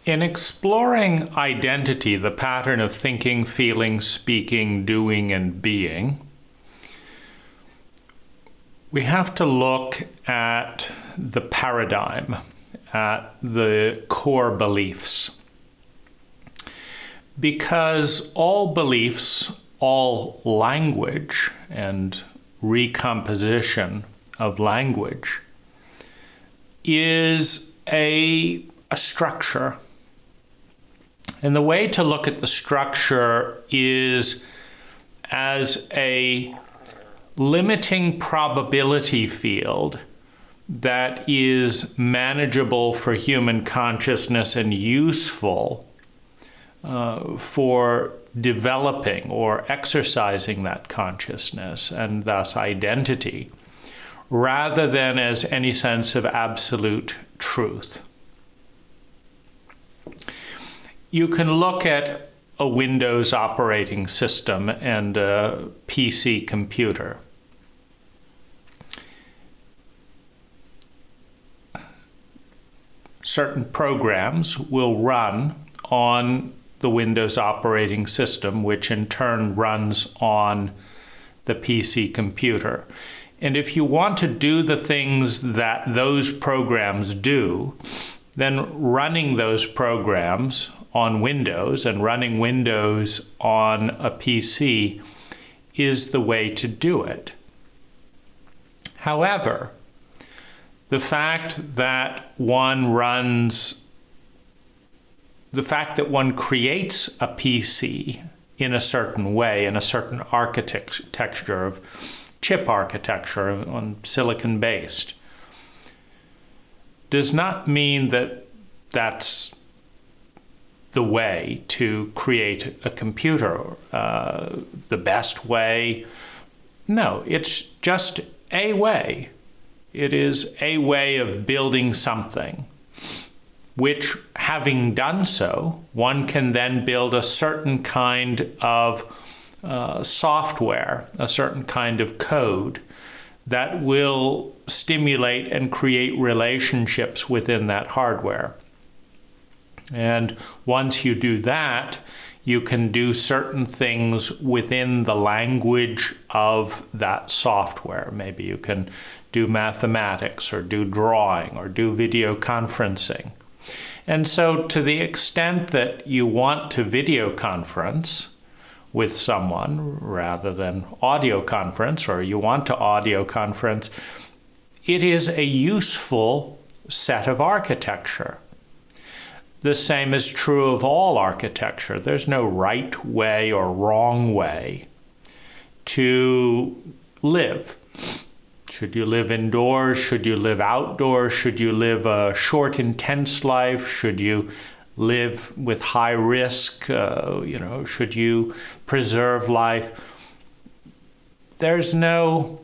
In exploring identity, the pattern of thinking, feeling, speaking, doing, and being, we have to look at the paradigm, at the core beliefs. Because all beliefs, all language and recomposition of language is a structure. And the way to look at the structure is as a limiting probability field that is manageable for human consciousness and useful for developing or exercising that consciousness and thus identity, rather than as any sense of absolute truth. You can look at a Windows operating system and a PC computer. Certain programs will run on the Windows operating system, which in turn runs on the PC computer. And if you want to do the things that those programs do, then running those programs on Windows and running Windows on a PC is the way to do it. However, the fact that one creates a PC in a certain way, in a certain architecture of chip architecture on silicon-based, does not mean that that's the way to create a computer, the best way. No, it's just a way. It is a way of building something, which, having done so, one can then build a certain kind of software, a certain kind of code that will stimulate and create relationships within that hardware. And once you do that, you can do certain things within the language of that software. Maybe you can do mathematics or do drawing or do video conferencing. And so to the extent that you want to video conference with someone rather than audio conference, or you want to audio conference, it is a useful set of architecture. The same is true of all architecture. There's no right way or wrong way to live. Should you live indoors? Should you live outdoors? Should you live a short, intense life? Should you live with high risk? Should you preserve life? There's no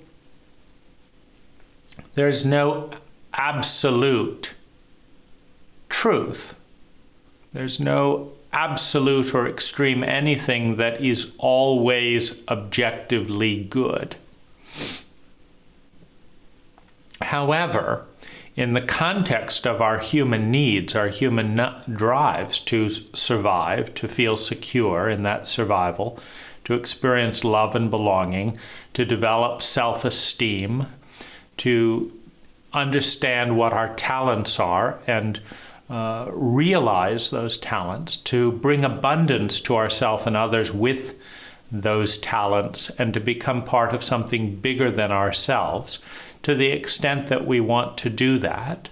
absolute truth. There's no absolute or extreme anything that is always objectively good. However, in the context of our human needs, our human drives to survive, to feel secure in that survival, to experience love and belonging, to develop self-esteem, to understand what our talents are and realize those talents, to bring abundance to ourselves and others with those talents, and to become part of something bigger than ourselves. To the extent that we want to do that,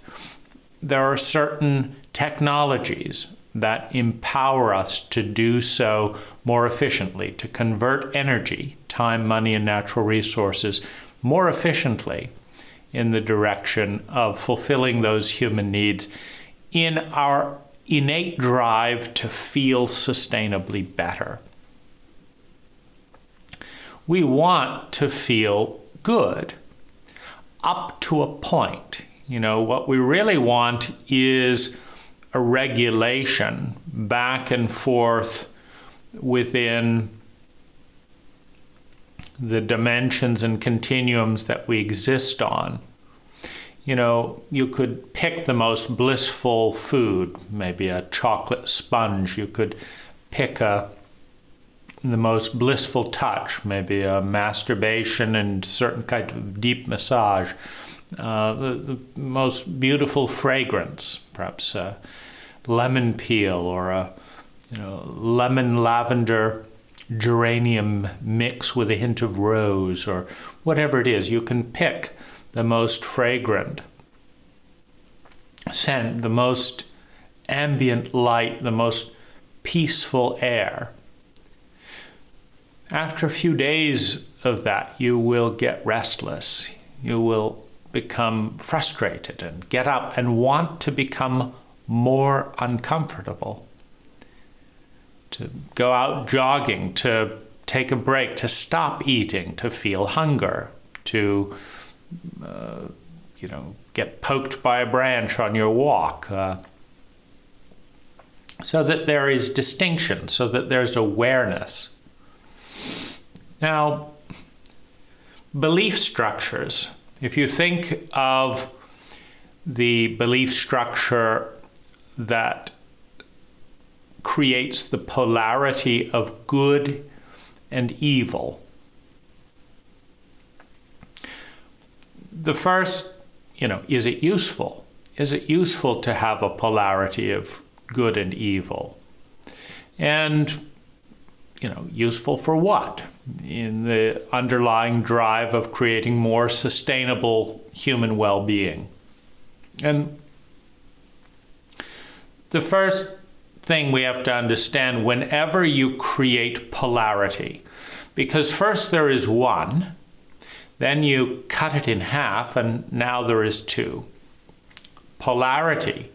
there are certain technologies that empower us to do so more efficiently, to convert energy, time, money, and natural resources more efficiently in the direction of fulfilling those human needs in our innate drive to feel sustainably better. We want to feel good up to a point. What we really want is a regulation back and forth within the dimensions and continuums that we exist on. you could pick the most blissful food, maybe a chocolate sponge. You could pick the most blissful touch, maybe a masturbation and certain kind of deep massage. The most beautiful fragrance, perhaps a lemon peel or a lemon lavender geranium mix with a hint of rose, or whatever it is. You can pick the most fragrant scent, the most ambient light, the most peaceful air. After a few days of that, you will get restless. You will become frustrated and get up and want to become more uncomfortable, to go out jogging, to take a break, to stop eating, to feel hunger, to get poked by a branch on your walk, so that there is distinction, so that there's awareness. Now, belief structures. If you think of the belief structure that creates the polarity of good and evil, the first, is it useful? Is it useful to have a polarity of good and evil? And, useful for what? In the underlying drive of creating more sustainable human well-being. And the first thing we have to understand whenever you create polarity, because first there is one, then you cut it in half, and now there is two. Polarity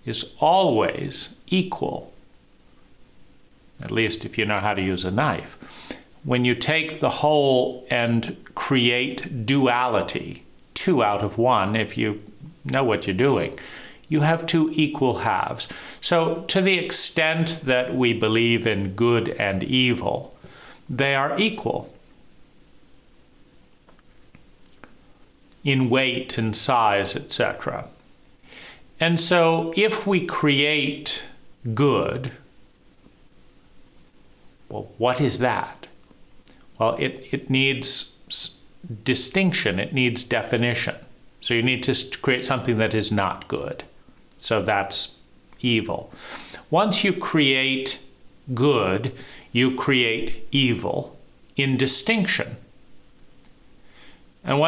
is always equal, at least if you know how to use a knife. When you take the whole and create duality, 2 out of 1, if you know what you're doing, you have 2 equal halves. So to the extent that we believe in good and evil, they are equal in weight and size, etc. And so if we create good, well, what is that? Well, it needs distinction, it needs definition. So you need to create something that is not good. So that's evil. Once you create good, you create evil in distinction. And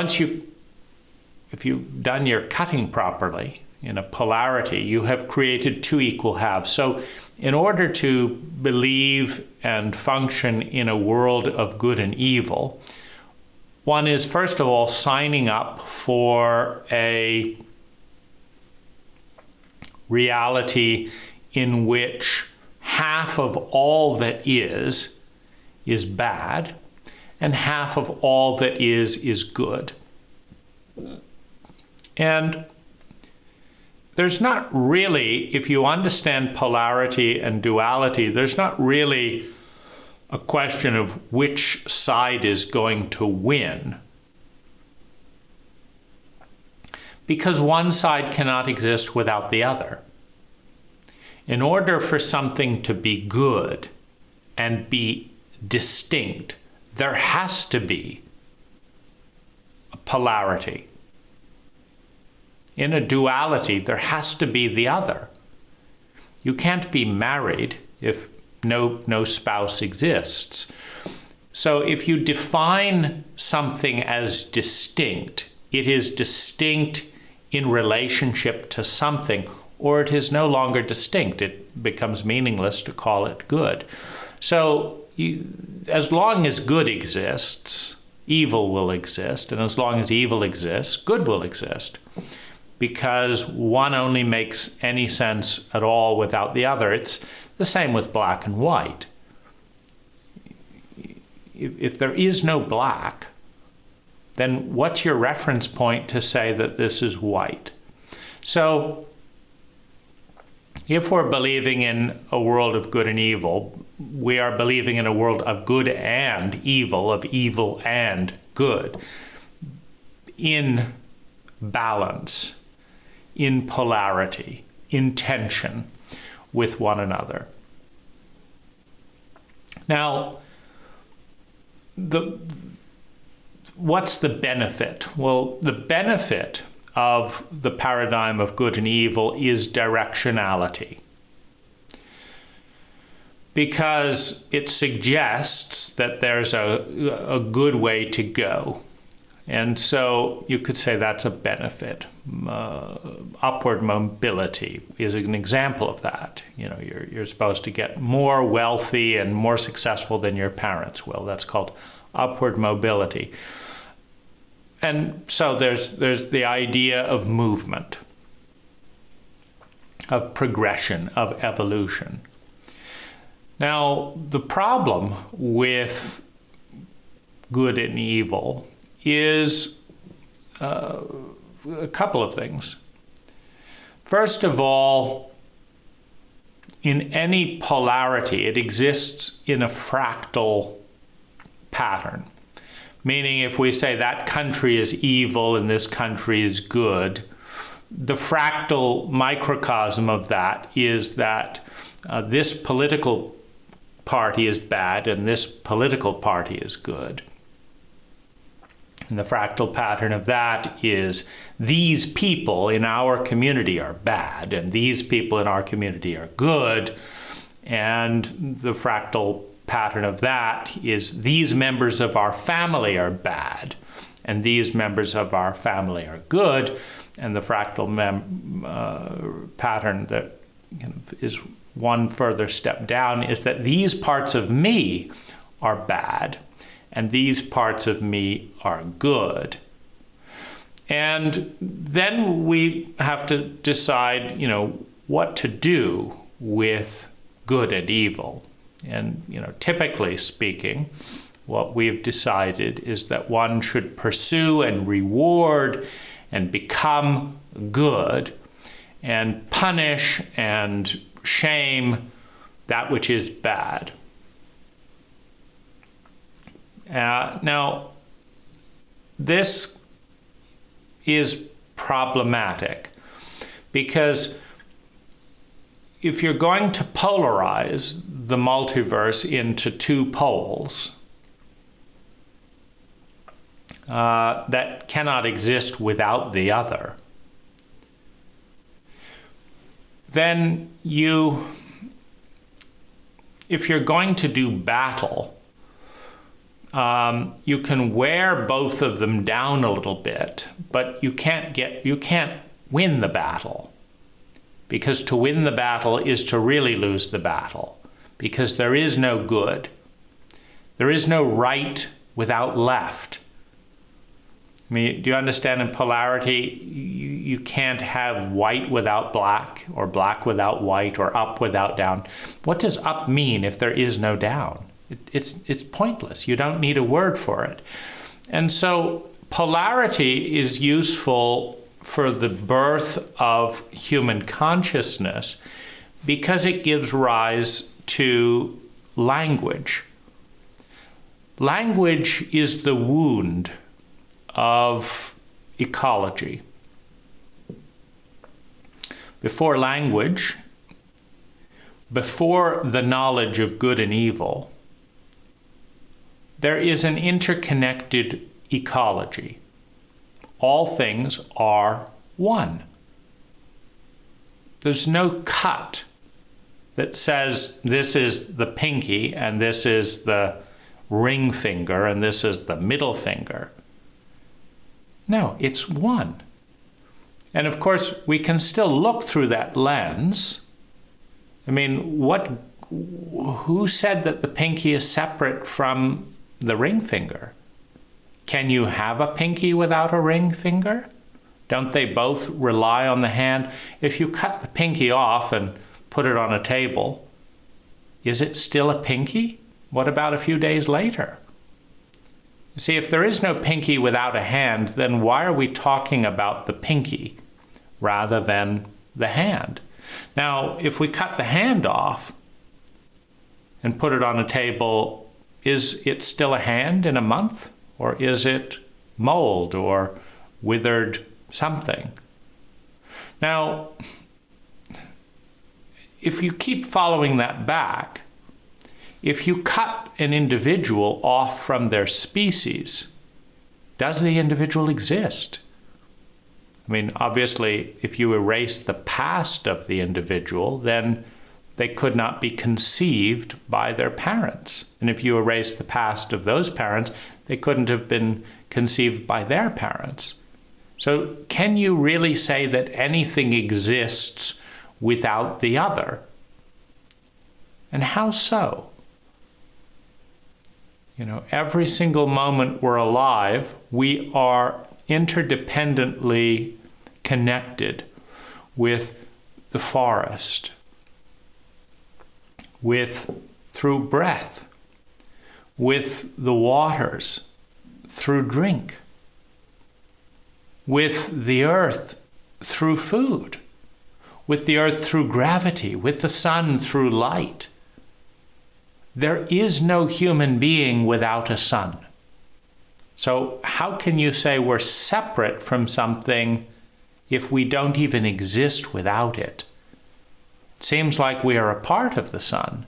if you've done your cutting properly in a polarity, you have created 2 equal halves. So in order to believe and function in a world of good and evil, one is, first of all, signing up for a reality in which half of all that is bad, and half of all that is good. And there's not really, if you understand polarity and duality, there's not really a question of which side is going to win. Because one side cannot exist without the other. In order for something to be good and be distinct, there has to be a polarity. In a duality, there has to be the other. You can't be married if no spouse exists. So if you define something as distinct, it is distinct in relationship to something, or it is no longer distinct. It becomes meaningless to call it good. So as long as good exists, evil will exist, and as long as evil exists, good will exist. Because one only makes any sense at all without the other. It's the same with black and white. If there is no black, then what's your reference point to say that this is white? So if we're believing in a world of good and evil, we are believing in a world of good and evil, of evil and good. In balance, in polarity, in tension with one another. Now, what's the benefit? Well, the benefit of the paradigm of good and evil is directionality, because it suggests that there's a good way to go. And so you could say that's a benefit. Upward mobility is an example of that. You know, you're supposed to get more wealthy and more successful than your parents will. That's called upward mobility. And so there's the idea of movement, of progression, of evolution. Now, the problem with good and evil is a couple of things. First of all, in any polarity, it exists in a fractal pattern. Meaning, if we say that country is evil and this country is good, the fractal microcosm of that is that this political party is bad and this political party is good. And the fractal pattern of that is these people in our community are bad and these people in our community are good. And the fractal pattern of that is these members of our family are bad and these members of our family are good. And the fractal pattern that is one further step down is that these parts of me are bad and these parts of me are good. And then we have to decide, what to do with good and evil. And, typically speaking, what we've decided is that one should pursue and reward and become good and punish and shame that which is bad. Now, this is problematic because if you're going to polarize the multiverse into two poles that cannot exist without the other, then if you're going to do battle, you can wear both of them down a little bit, but you can't win the battle. Because to win the battle is to really lose the battle. Because there is no good. There is no right without left. I mean, do you understand in polarity, you can't have white without black, or black without white, or up without down. What does up mean if there is no down? It's pointless. You don't need a word for it. And so polarity is useful for the birth of human consciousness because it gives rise to language. Language is the wound of ecology. Before language, before the knowledge of good and evil, there is an interconnected ecology. All things are one. There's no cut that says this is the pinky and this is the ring finger and this is the middle finger. No, it's one. And of course, we can still look through that lens. I mean, who said that the pinky is separate from the ring finger? Can you have a pinky without a ring finger? Don't they both rely on the hand? If you cut the pinky off and put it on a table, is it still a pinky? What about a few days later? You see, if there is no pinky without a hand, then why are we talking about the pinky rather than the hand? Now, if we cut the hand off and put it on a table, is it still a hand in a month? Or is it mold or withered something. Now, if you keep following that back, if you cut an individual off from their species, does the individual exist? I mean, obviously, if you erase the past of the individual, then they could not be conceived by their parents. And if you erase the past of those parents, they couldn't have been conceived by their parents. So can you really say that anything exists without the other? And how so? You know, every single moment we're alive, we are interdependently connected with the forest, through breath, with the waters, through drink, with the earth, through food, with the earth through gravity, with the sun through light. There is no human being without a sun. So how can you say we're separate from something if we don't even exist without it? It seems like we are a part of the sun.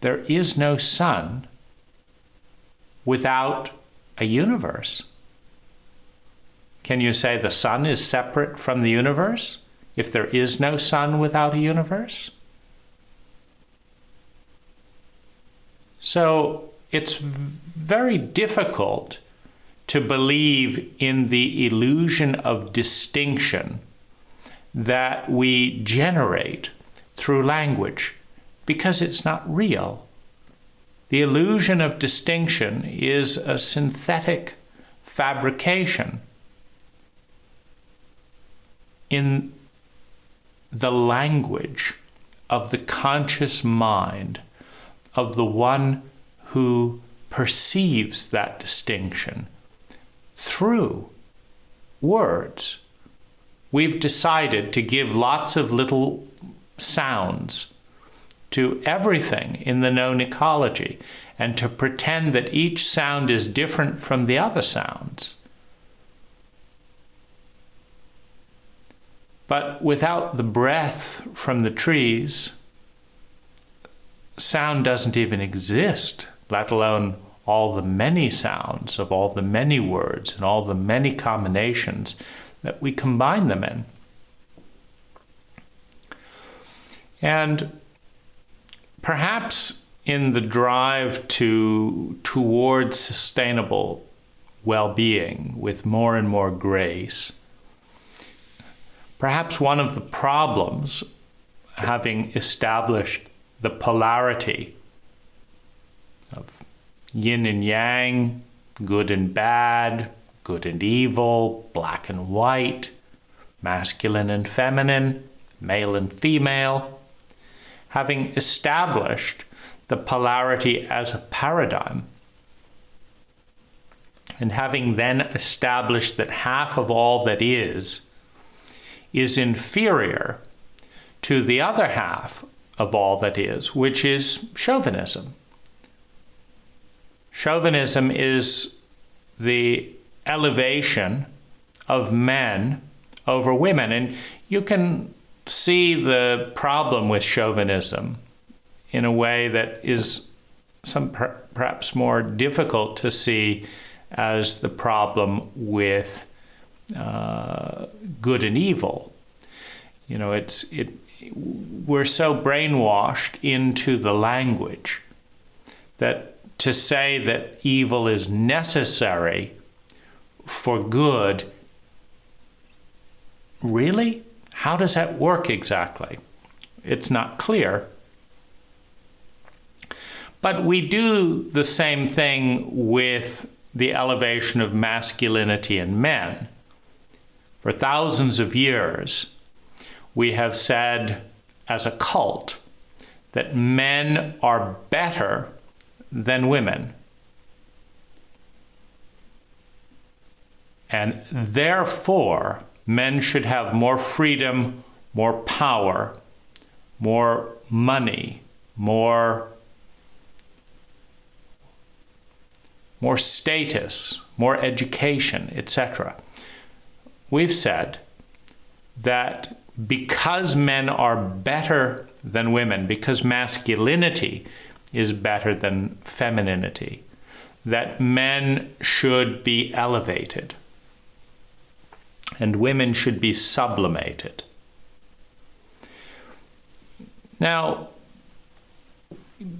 There is no sun without a universe. Can you say the sun is separate from the universe if there is no sun without a universe? So it's very difficult to believe in the illusion of distinction that we generate through language, because it's not real. The illusion of distinction is a synthetic fabrication in the language of the conscious mind of the one who perceives that distinction through words. We've decided to give lots of little sounds to everything in the known ecology and to pretend that each sound is different from the other sounds. But without the breath from the trees, sound doesn't even exist, let alone all the many sounds of all the many words and all the many combinations that we combine them in. And perhaps in the drive towards sustainable well-being with more and more grace, perhaps one of the problems, having established the polarity of yin and yang, good and bad, good and evil, black and white, masculine and feminine, male and female, having established the polarity as a paradigm, and having then established that half of all that is inferior to the other half of all that is, which is chauvinism. Chauvinism is the elevation of men over women. And you can see the problem with chauvinism in a way that is perhaps more difficult to see as the problem with good and evil. You know, we're so brainwashed into the language that to say that evil is necessary for good, really? How does that work exactly? It's not clear. But we do the same thing with the elevation of masculinity in men. For thousands of years, we have said as a cult that men are better than women. And therefore, men should have more freedom, more power, more money, more status, more education, etc. we've said that because men are better than women, because masculinity is better than femininity, that men should be elevated and women should be sublimated. Now,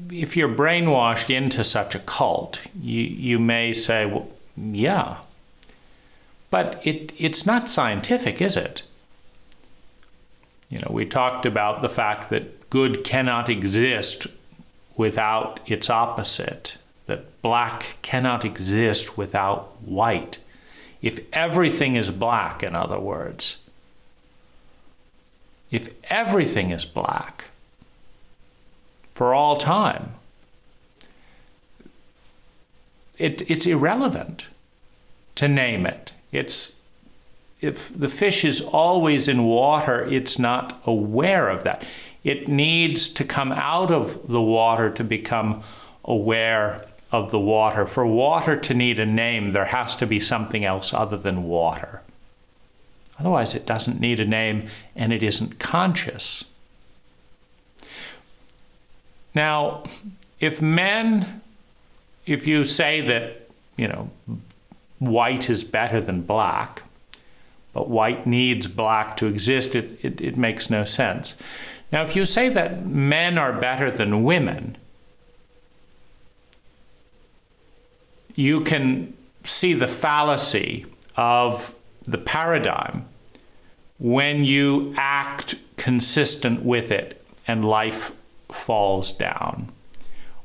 if you're brainwashed into such a cult, you may say, well, yeah, but it's not scientific, is it? You know, we talked about the fact that good cannot exist without its opposite, that black cannot exist without white. If everything is black, in other words, if everything is black for all time, it's irrelevant to name it. If the fish is always in water, it's not aware of that. It needs to come out of the water to become aware of the water. For water to need a name, there has to be something else other than water. Otherwise, it doesn't need a name and it isn't conscious. Now, if you say that, you know, white is better than black, but white needs black to exist, it makes no sense. Now, if you say that men are better than women, you can see the fallacy of the paradigm when you act consistent with it and life falls down,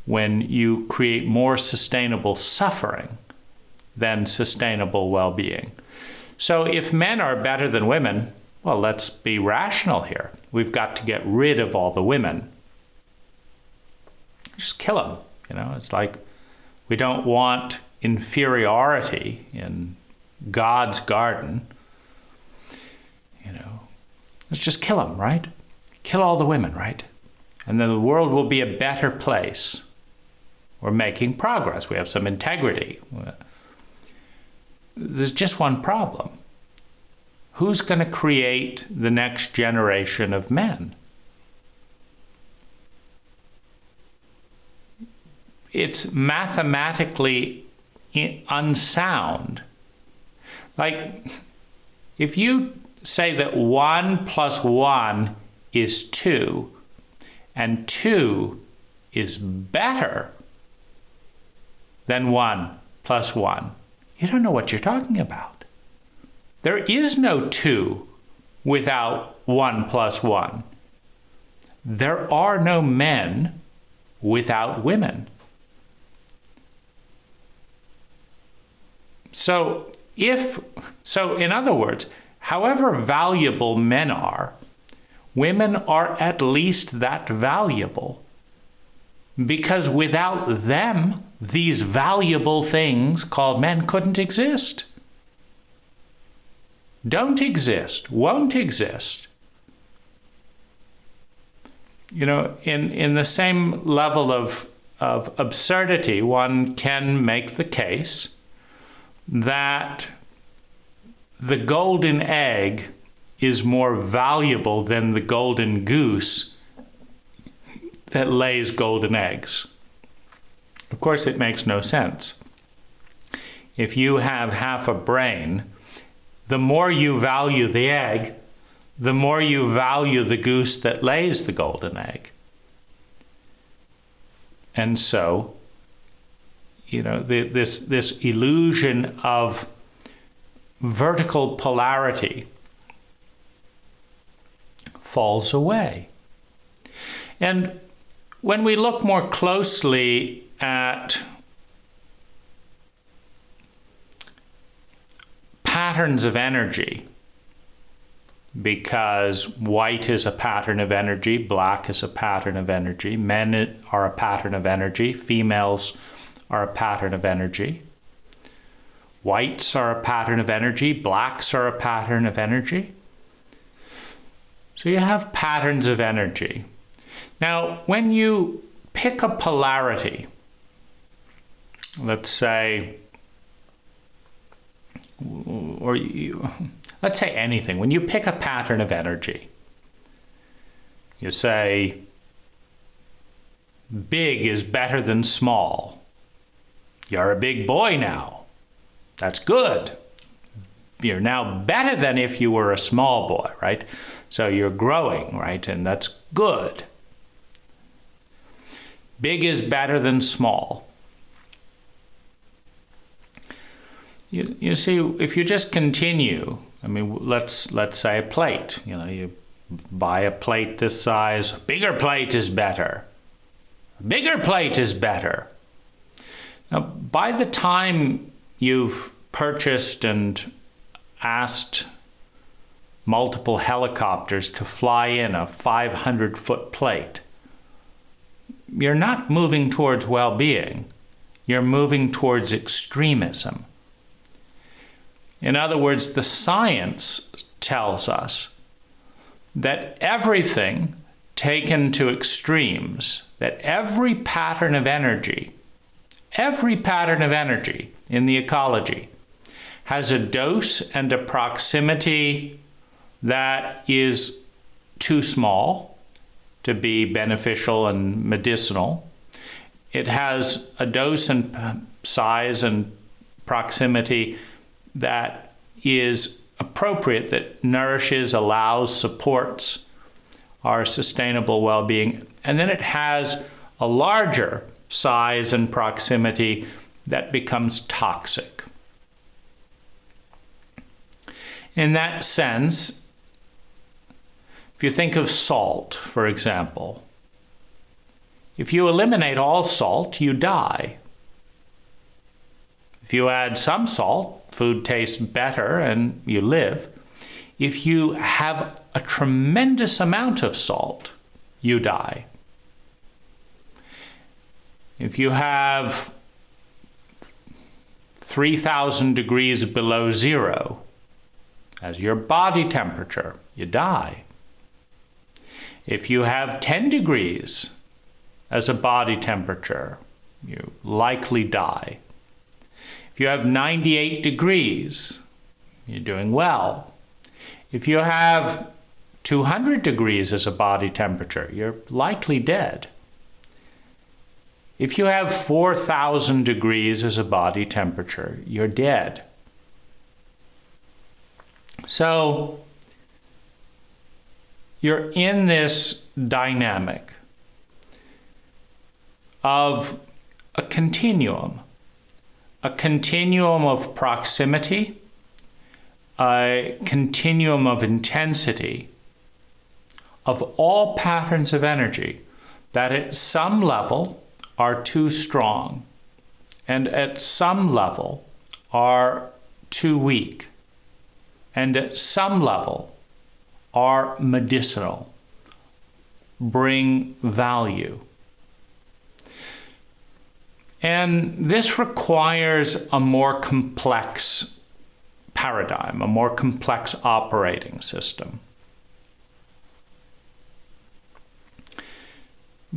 when you create more sustainable suffering than sustainable well-being. So if men are better than women, well, let's be rational here. We've got to get rid of all the women. Just kill them. You know, it's like we don't want inferiority in God's garden. You know, let's just kill them, right? Kill all the women, right? And then the world will be a better place. We're making progress. We have some integrity. There's just one problem. Who's going to create the next generation of men? It's mathematically unsound. Like, if you say that 1 + 1 is 2, and 2 is better than 1 + 1, you don't know what you're talking about. There is no 2 without 1 + 1. There are no men without women. So in other words, however valuable men are, women are at least that valuable. Because without them, these valuable things called men couldn't exist. Don't exist, won't exist. You know, in the same level of absurdity, one can make the case that the golden egg is more valuable than the golden goose that lays golden eggs. Of course, it makes no sense. If you have half a brain, the more you value the egg, the more you value the goose that lays the golden egg. And so, you know, this illusion of vertical polarity falls away. And when we look more closely at patterns of energy, because white is a pattern of energy, black is a pattern of energy, men are a pattern of energy, females are a pattern of energy, whites are a pattern of energy, blacks are a pattern of energy. So you have patterns of energy. Now, when you pick a polarity, let's say, let's say anything. When you pick a pattern of energy, you say, big is better than small. You're a big boy now. That's good. You're now better than if you were a small boy, right? So you're growing, right? And that's good. Big is better than small. You see, if you just continue, I mean, let's say a plate. You know, you buy a plate this size. Bigger plate is better. Bigger plate is better. Now, by the time you've purchased and asked multiple helicopters to fly in a 500-foot plate, you're not moving towards well-being. You're moving towards extremism. In other words, the science tells us that everything taken to extremes, that every pattern of energy in the ecology has a dose and a proximity that is too small to be beneficial and medicinal. It has a dose and size and proximity that is appropriate, that nourishes, allows, supports our sustainable well-being. And then it has a larger size and proximity that becomes toxic. In that sense, if you think of salt, for example, if you eliminate all salt, you die. If you add some salt, food tastes better and you live. If you have a tremendous amount of salt, you die. If you have 3,000 degrees below zero as your body temperature, you die. If you have 10 degrees as a body temperature, you likely die. If you have 98 degrees, you're doing well. If you have 200 degrees as a body temperature, you're likely dead. If you have 4,000 degrees as a body temperature, you're dead. So you're in this dynamic of a continuum of proximity, a continuum of intensity of all patterns of energy that at some level are too strong and at some level are too weak and at some level are medicinal, bring value. And this requires a more complex paradigm, a more complex operating system.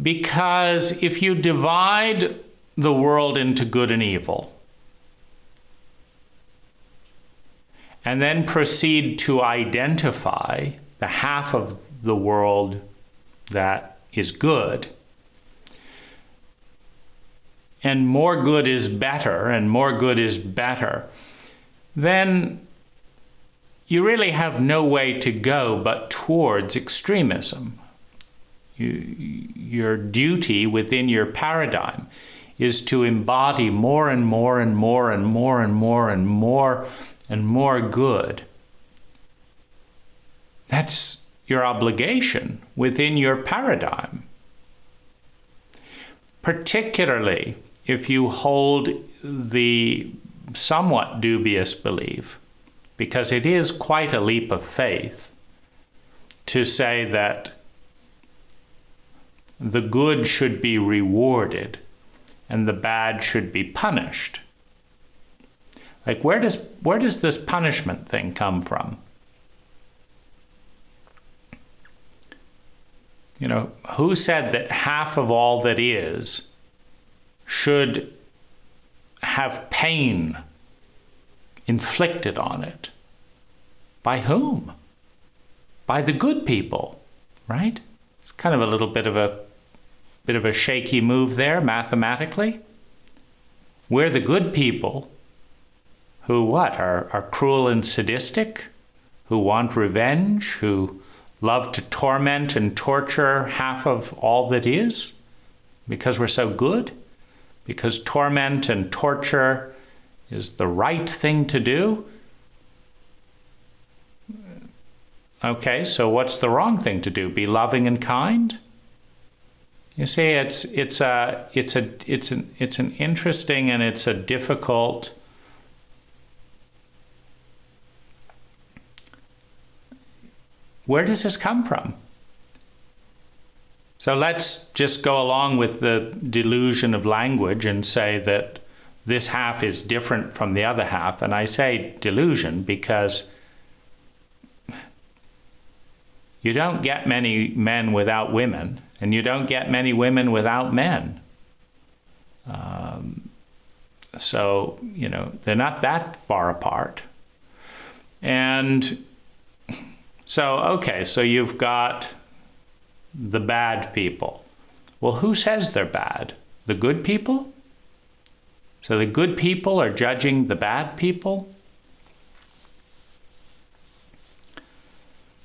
Because if you divide the world into good and evil, and then proceed to identify the half of the world that is good, and more good is better, and more good is better, then you really have no way to go but towards extremism. Your duty within your paradigm is to embody more and more and more and more and more and more and more good. That's your obligation within your paradigm. Particularly if you hold the somewhat dubious belief, because it is quite a leap of faith to say that the good should be rewarded and the bad should be punished. Like, where does this punishment thing come from? You know, who said that half of all that is should have pain inflicted on it? By whom? By the good people, right? It's kind of a little bit of a shaky move there mathematically. We're the good people who what? Are cruel and sadistic, who want revenge, who love to torment and torture half of all that is because we're so good, because torment and torture is the right thing to do. Okay, so what's the wrong thing to do? Be loving and kind? You see, it's an interesting and it's a difficult where does this come from? So let's just go along with the delusion of language and say that this half is different from the other half. And I say delusion because you don't get many men without women, and you don't get many women without men. So, you know, they're not that far apart. And so, okay, so you've got the bad people. Well, who says they're bad? The good people? So the good people are judging the bad people?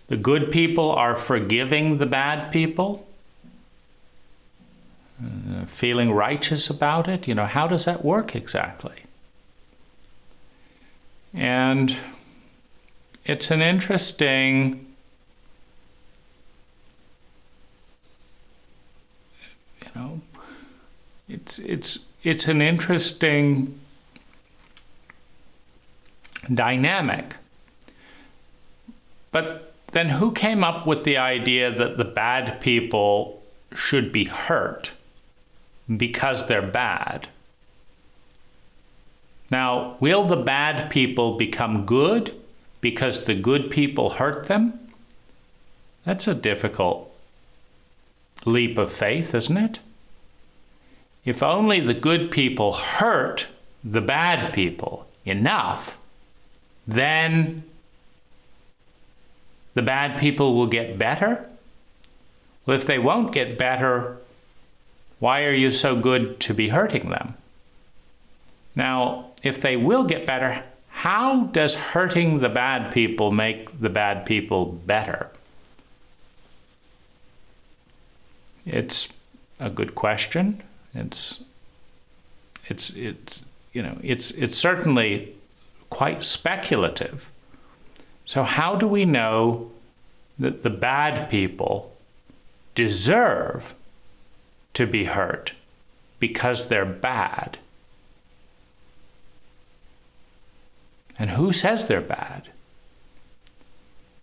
The good people are forgiving the bad people? Feeling righteous about it? You know, how does that work exactly? And it's an interesting, you know, it's an interesting dynamic. But then who came up with the idea that the bad people should be hurt because they're bad? Now, will the bad people become good because the good people hurt them? That's a difficult leap of faith, isn't it? If only the good people hurt the bad people enough, then the bad people will get better? Well, if they won't get better, why are you so good to be hurting them? Now, if they will get better, how does hurting the bad people make the bad people better? It's a good question. It's certainly quite speculative. So how do we know that the bad people deserve to be hurt because they're bad? And who says they're bad?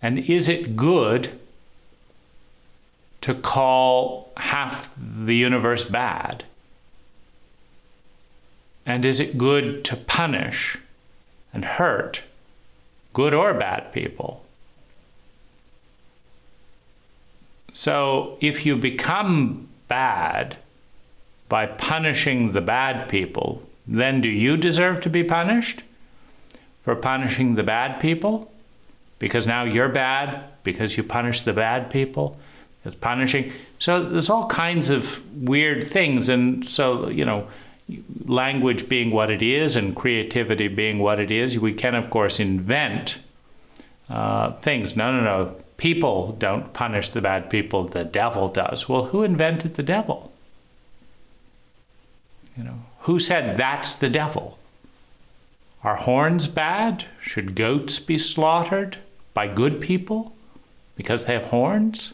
And is it good to call half the universe bad? And is it good to punish and hurt good or bad people? So if you become bad by punishing the bad people, then do you deserve to be punished for punishing the bad people? Because now you're bad because you punish the bad people? It's punishing. So there's all kinds of weird things. And so, you know, language being what it is and creativity being what it is, we can, of course, invent things. No. People don't punish the bad people. The devil does. Well, who invented the devil? You know, who said that's the devil? Are horns bad? Should goats be slaughtered by good people because they have horns?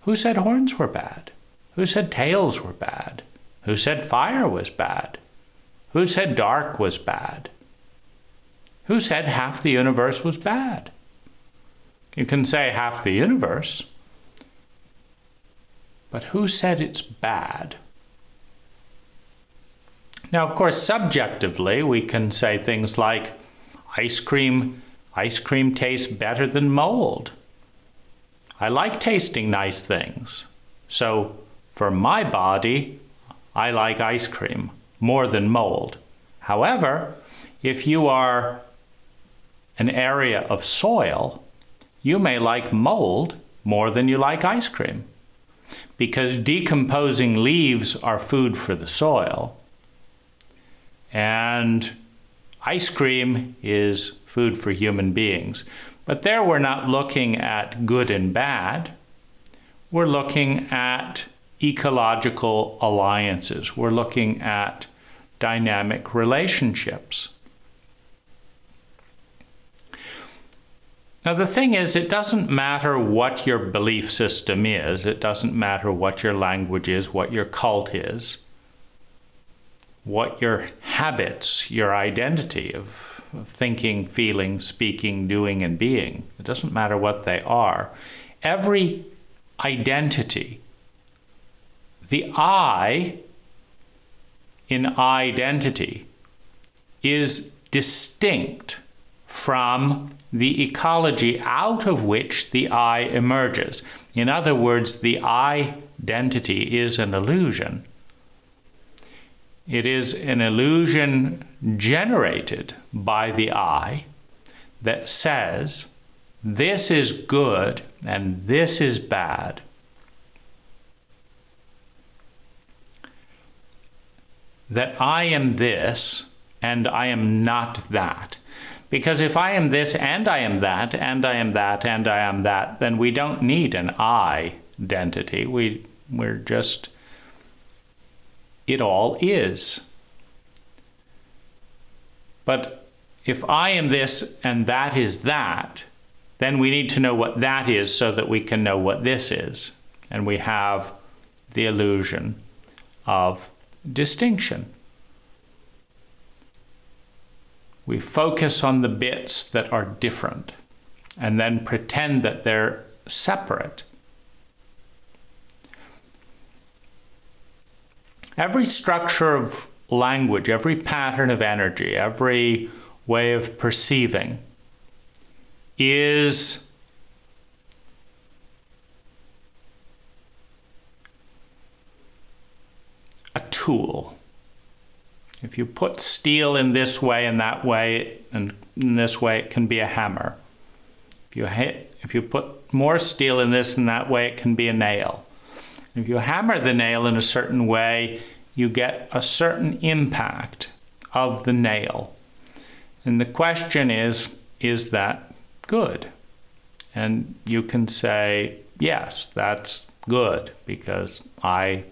Who said horns were bad? Who said tails were bad? Who said fire was bad? Who said dark was bad? Who said half the universe was bad? You can say half the universe, but who said it's bad? Now, of course, subjectively, we can say things like ice cream tastes better than mold. I like tasting nice things. So for my body, I like ice cream more than mold. However, if you are an area of soil You may like mold more than you like ice cream, because decomposing leaves are food for the soil, and ice cream is food for human beings. But there we're not looking at good and bad. We're looking at ecological alliances. We're looking at dynamic relationships. Now the thing is, it doesn't matter what your belief system is. It doesn't matter what your language is, what your cult is, what your habits, your identity of thinking, feeling, speaking, doing, and being. It doesn't matter what they are. Every identity, the I in identity is distinct from the ecology out of which the I emerges. In other words, the identity is an illusion. It is an illusion generated by the I that says, this is good and this is bad. That I am this and I am not that. Because if I am this and I am that and I am that and I am that, then we don't need an I identity. We're just, it all is. But if I am this and that is that, then we need to know what that is so that we can know what this is. And we have the illusion of distinction. We focus on the bits that are different and then pretend that they're separate. Every structure of language, every pattern of energy, every way of perceiving is a tool. If you put steel in this way and that way, and in this way, it can be a hammer. If you put more steel in this and that way, it can be a nail. If you hammer the nail in a certain way, you get a certain impact of the nail. And the question is that good? And you can say, yes, that's good, because I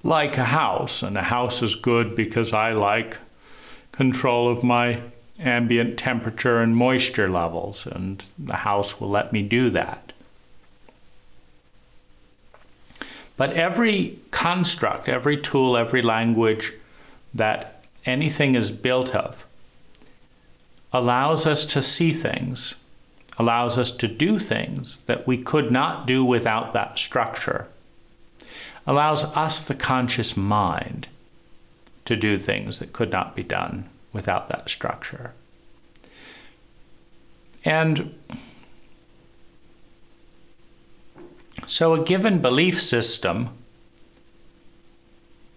like a house, and a house is good because I like control of my ambient temperature and moisture levels, and the house will let me do that. But every construct, every tool, every language that anything is built of allows us to see things, allows us to do things that we could not do without that structure, allows us, the conscious mind, to do things that could not be done without that structure. And so a given belief system,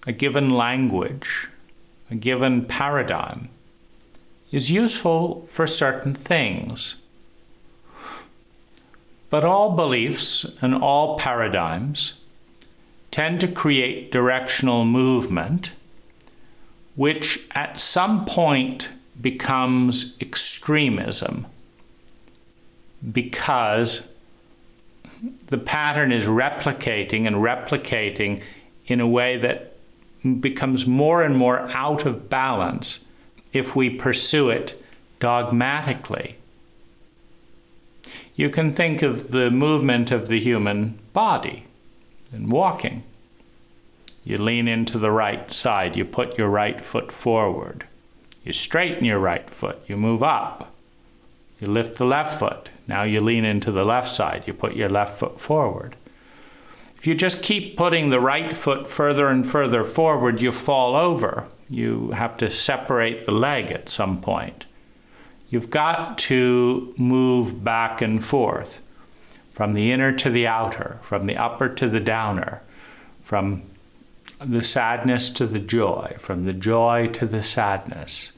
a given language, a given paradigm is useful for certain things. But all beliefs and all paradigms tend to create directional movement, which at some point becomes extremism, because the pattern is replicating and replicating in a way that becomes more and more out of balance if we pursue it dogmatically. You can think of the movement of the human body in walking. You lean into the right side, you put your right foot forward. You straighten your right foot, you move up. You lift the left foot. Now you lean into the left side, you put your left foot forward. If you just keep putting the right foot further and further forward, you fall over. You have to separate the leg at some point. You've got to move back and forth, from the inner to the outer, from the upper to the downer, from the sadness to the joy, from the joy to the sadness.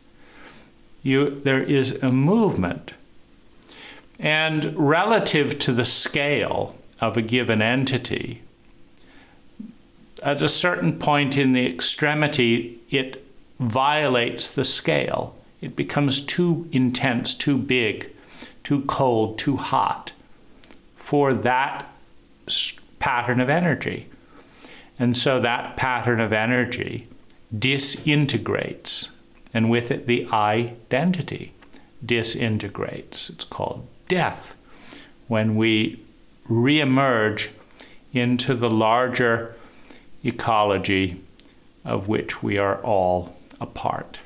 There is a movement. And relative to the scale of a given entity, at a certain point in the extremity, it violates the scale. It becomes too intense, too big, too cold, too hot for that pattern of energy. And so that pattern of energy disintegrates, and with it the identity disintegrates. It's called death. When we reemerge into the larger ecology of which we are all a part.